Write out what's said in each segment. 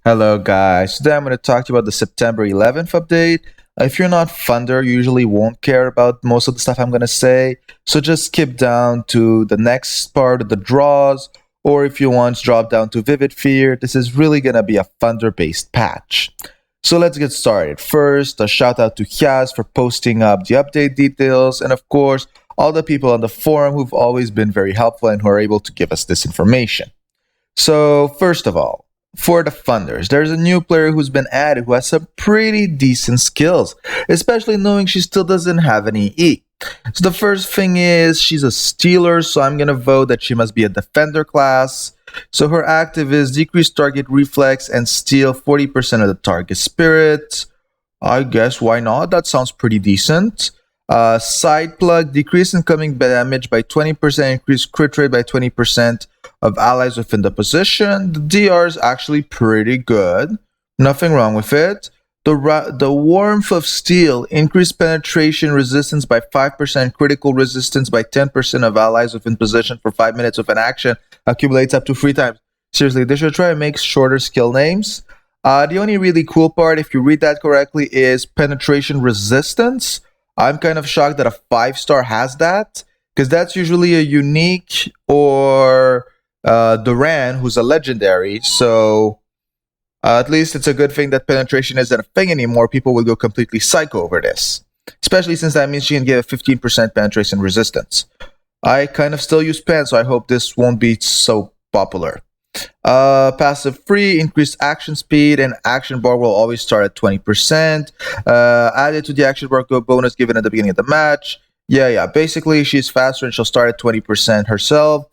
Hello, guys. Today I'm going to talk to you about the September 11th update. If you're not Funder, you usually won't care about most of the stuff I'm going to say. So just skip down to the next part of the draws, or if you want, drop down to Vivid Fear. This is really going to be a Funder based patch. So let's get started. First, a shout out to Hyaz for posting up the update details, and of course, all the people on the forum who've always been very helpful and who are able to give us this information. So, first of all, for the funders, there's a new player who's been added who has some pretty decent skills, especially knowing she still doesn't have any E. So the first thing is she's a stealer, so I'm gonna vote that she must be a defender class. So her active is decrease target reflex and steal 40% of the target spirit. I guess why not? That sounds pretty decent. Side plug, decrease incoming damage by 20%, increase crit rate by 20% of allies within the position. The DR is actually pretty good. Nothing wrong with it. The warmth of steel, increased penetration resistance by 5%, critical resistance by 10% of allies within position for 5 minutes of an action, accumulates up to 3 times. Seriously, they should try to make shorter skill names. The only really cool part, if you read that correctly, is penetration resistance. I'm kind of shocked that a 5-star has that, because that's usually a unique or Duran, who's a legendary. So at least it's a good thing that penetration isn't a thing anymore. People will go completely psycho over this, especially since that means she can give a 15% penetration resistance. I kind of still use pen, so I hope this won't be so popular. Passive free, increased action speed, and action bar will always start at 20%. Added to the action bar go bonus given at the beginning of the match. Yeah. Basically, she's faster and she'll start at 20% herself.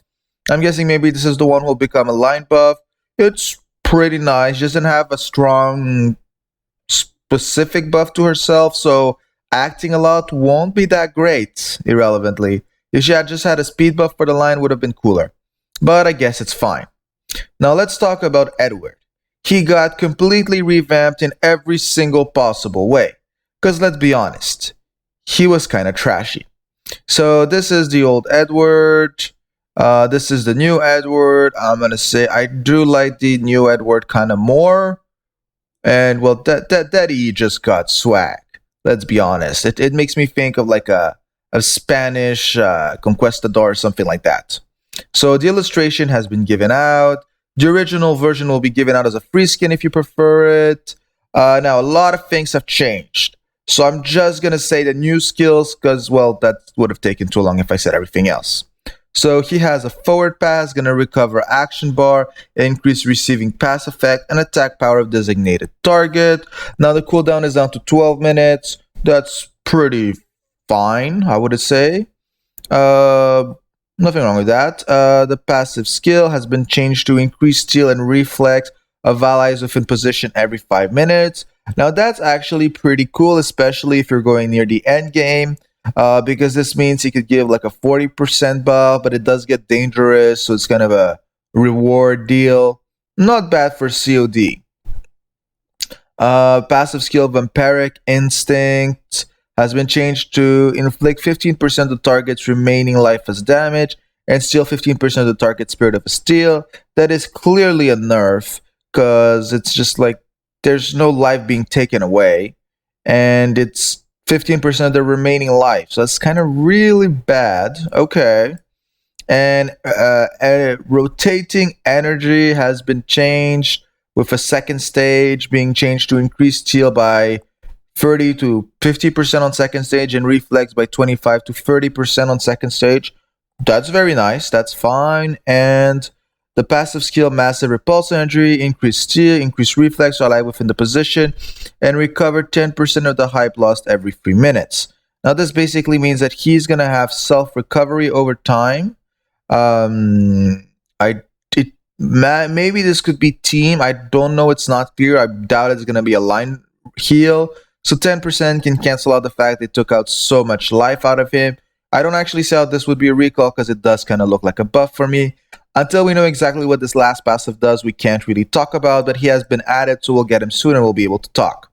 I'm guessing maybe this is the one who'll become a line buff. It's pretty nice. She doesn't have a strong specific buff to herself, so acting a lot won't be that great, irrelevantly. If she had just had a speed buff for the line, would have been cooler. But I guess it's fine. Now let's talk about Edward. He got completely revamped in every single possible way. Because let's be honest, he was kind of trashy. So this is the old Edward. This is the new Edward. I'm going to say I do like the new Edward kind of more. And well, that E just got swag. Let's be honest. It makes me think of like a Spanish conquistador or something like that. So the illustration has been given out. The original version will be given out as a free skin if you prefer it. Now, a lot of things have changed. So I'm just going to say the new skills because, well, that would have taken too long if I said everything else. So he has a forward pass, going to recover action bar, increase receiving pass effect, and attack power of designated target. Now the cooldown is down to 12 minutes. That's pretty fine, I would say. Nothing wrong with that. The passive skill has been changed to increase steal and reflex of allies within position every 5 minutes. Now that's actually pretty cool, especially if you're going near the end game, because this means you could give like a 40% buff, but it does get dangerous, so it's kind of a reward deal. Not bad for COD. Passive skill Vampiric Instinct has been changed to inflict 15% of the target's remaining life as damage and steal 15% of the target's spirit of a steal. That is clearly a nerf because it's just like there's no life being taken away and it's 15% of the remaining life. So that's kind of really bad. Okay. And rotating energy has been changed with a second stage being changed to increase steal by 30 to 50% on second stage and reflex by 25 to 30% on second stage. That's very nice. That's fine. And the passive skill massive repulse energy, increase steal, increase reflex while alive within the position, and recover 10% of the hype lost every 3 minutes. Now this basically means that he's gonna have self-recovery over time. Maybe this could be team. I don't know. It's not clear. I doubt it's gonna be a line heal. So 10% can cancel out the fact they took out so much life out of him. I don't actually see how this would be a recall because it does kind of look like a buff for me. Until we know exactly what this last passive does, we can't really talk about, but he has been added, so we'll get him soon and we'll be able to talk.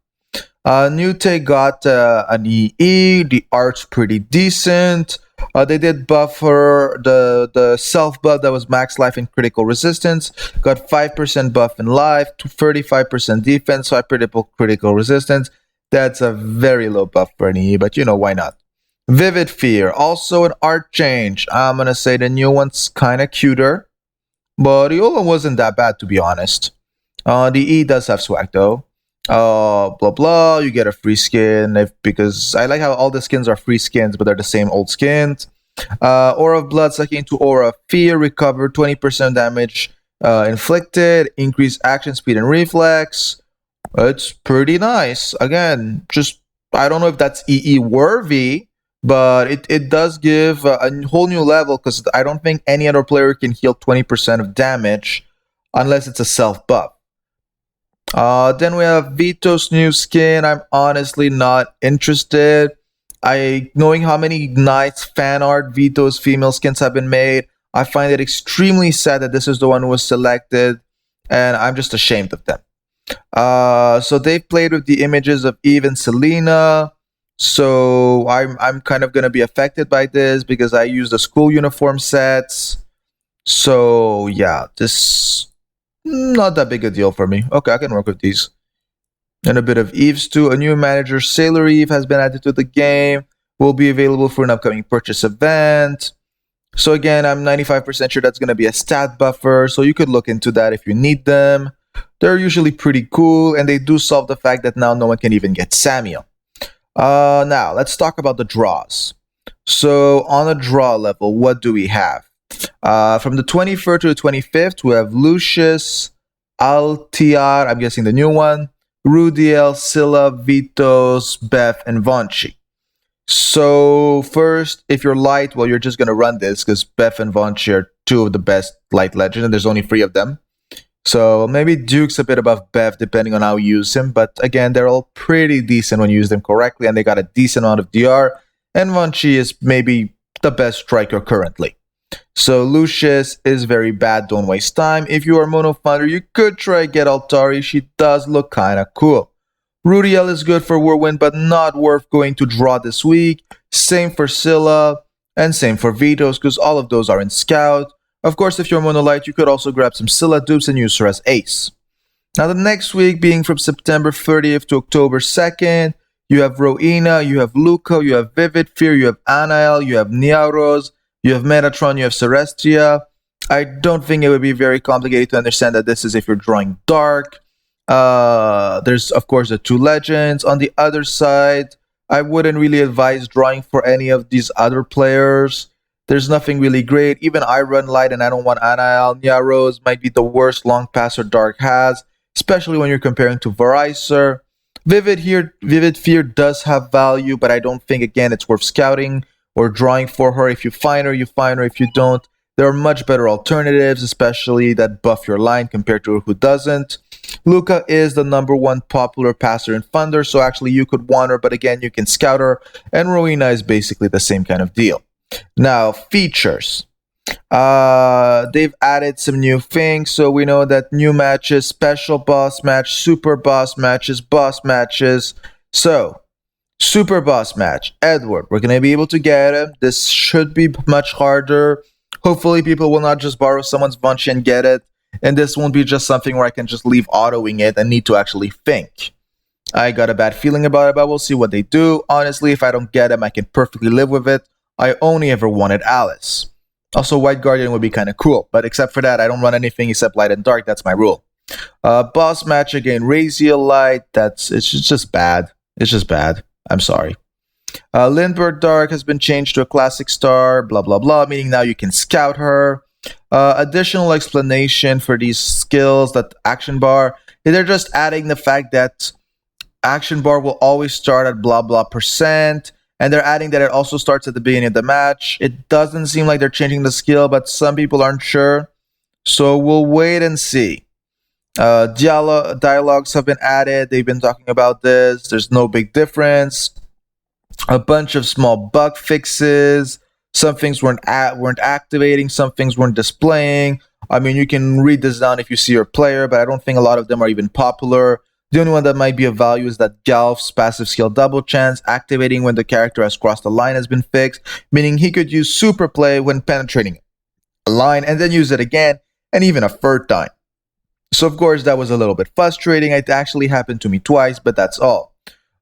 Newtay got an EE. The art's pretty decent. They did buff her the self buff that was max life and critical resistance. Got 5% buff in life, 35% defense, 5% critical resistance. That's a very low buff for an EE, but why not? Vivid Fear, also an art change. I'm gonna say the new one's kind of cuter, but the old one wasn't that bad to be honest. The E does have swag though. Blah blah. You get a free skin because I like how all the skins are free skins, but they're the same old skins. Aura of Blood, sucking into Aura of Fear, recover 20% damage inflicted, increase action speed and reflex. It's pretty nice. Again, just I don't know if that's EE worthy, but it does give a whole new level because I don't think any other player can heal 20% of damage unless it's a self buff. Then we have Vito's new skin. I'm honestly not interested. Knowing how many nice fan art Vito's female skins have been made, I find it extremely sad that this is the one who was selected, and I'm just ashamed of them. So they've played with the images of Eve and Selena. So I'm kind of gonna be affected by this because I use the school uniform sets. So yeah, this not that big a deal for me. Okay, I can work with these. And a bit of Eves too. A new manager, Sailor Eve, has been added to the game. Will be available for an upcoming purchase event. So again, I'm 95% sure that's going to be a stat buffer. So you could look into that if you need them. They're usually pretty cool, and they do solve the fact that now no one can even get Samuel. Now, let's talk about the draws. So on a draw level, what do we have? From the 23rd to the 25th, we have Lucius, Altiar, I'm guessing the new one, Rudiel, Scylla, Vitos, Beth, and Vonchi. So first, if you're light, well, you're just going to run this because Beth and Vonchi are two of the best light legends, and there's only 3 of them. So maybe Duke's a bit above Beth depending on how you use him, but again, they're all pretty decent when you use them correctly, and they got a decent amount of DR, and Vonchi is maybe the best striker currently. So Lucius is very bad, don't waste time. If you are Mono Thunder, you could try get Altari, she does look kinda cool. Rudiel is good for Whirlwind, but not worth going to draw this week. Same for Scylla, and same for Vitos, because all of those are in Scout. Of course, if you're Monolite, you could also grab some Scylla dupes and use her as Ace. Now the next week, being from September 30th to October 2nd, you have Rowena, you have Luca, you have Vivid Fear, you have Anael, you have Niauros, you have Metatron, you have Celestia. I don't think it would be very complicated to understand that this is if you're drawing Dark. There's, of course, the 2 legends. On the other side, I wouldn't really advise drawing for any of these other players. There's nothing really great. Even I run light and I don't want Anael. Niauros might be the worst long passer Dark has, especially when you're comparing to Verizor. Vivid Fear does have value, but I don't think, again, it's worth scouting or drawing for her. If you find her, you find her. If you don't, there are much better alternatives, especially that buff your line compared to who doesn't. Luca is the #1 popular passer in Thunder, so actually you could want her, but again, you can scout her, and Rowena is basically the same kind of deal. Now, features. They've added some new things, so we know that new matches, special boss match, super boss matches, boss matches. So, super boss match, Edward, we're going to be able to get him. This should be much harder. Hopefully people will not just borrow someone's bunch and get it, and this won't be just something where I can just leave autoing it and need to actually think. I got a bad feeling about it, but we'll see what they do. Honestly, if I don't get him, I can perfectly live with it. I only ever wanted Alice. Also, White Guardian would be kind of cool, but except for that, I don't run anything except Light and Dark. That's my rule. Boss match again, Raziel Light. It's just bad. It's just bad. I'm sorry. Lindbergh Dark has been changed to a classic star, blah, blah, blah, meaning now you can scout her. Additional explanation for these skills, that action bar. They're just adding the fact that action bar will always start at blah, blah %. And they're adding that it also starts at the beginning of the match. It doesn't seem like they're changing the skill, but some people aren't sure. So we'll wait and see. Dialogues have been added. They've been talking about this. There's no big difference. A bunch of small bug fixes. Some things weren't activating. Some things weren't displaying. I mean, you can read this down if you see your player, but I don't think a lot of them are even popular. The only one that might be of value is that Galf's passive skill double chance, activating when the character has crossed the line, has been fixed, meaning he could use super play when penetrating a line and then use it again and even a third time. So of course that was a little bit frustrating. It actually happened to me twice, but that's all.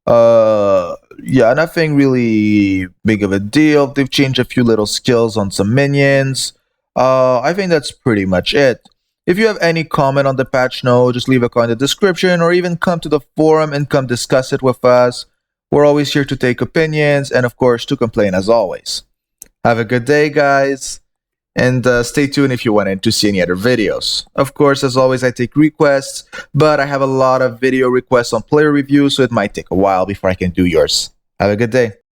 Yeah, nothing really big of a deal. They've changed a few little skills on some minions. I think that's pretty much it. If you have any comment on the patch note, just leave a comment in the description or even come to the forum and come discuss it with us. We're always here to take opinions and of course to complain as always. Have a good day, guys. And stay tuned if you wanted to see any other videos. Of course, as always, I take requests, but I have a lot of video requests on player reviews, so it might take a while before I can do yours. Have a good day.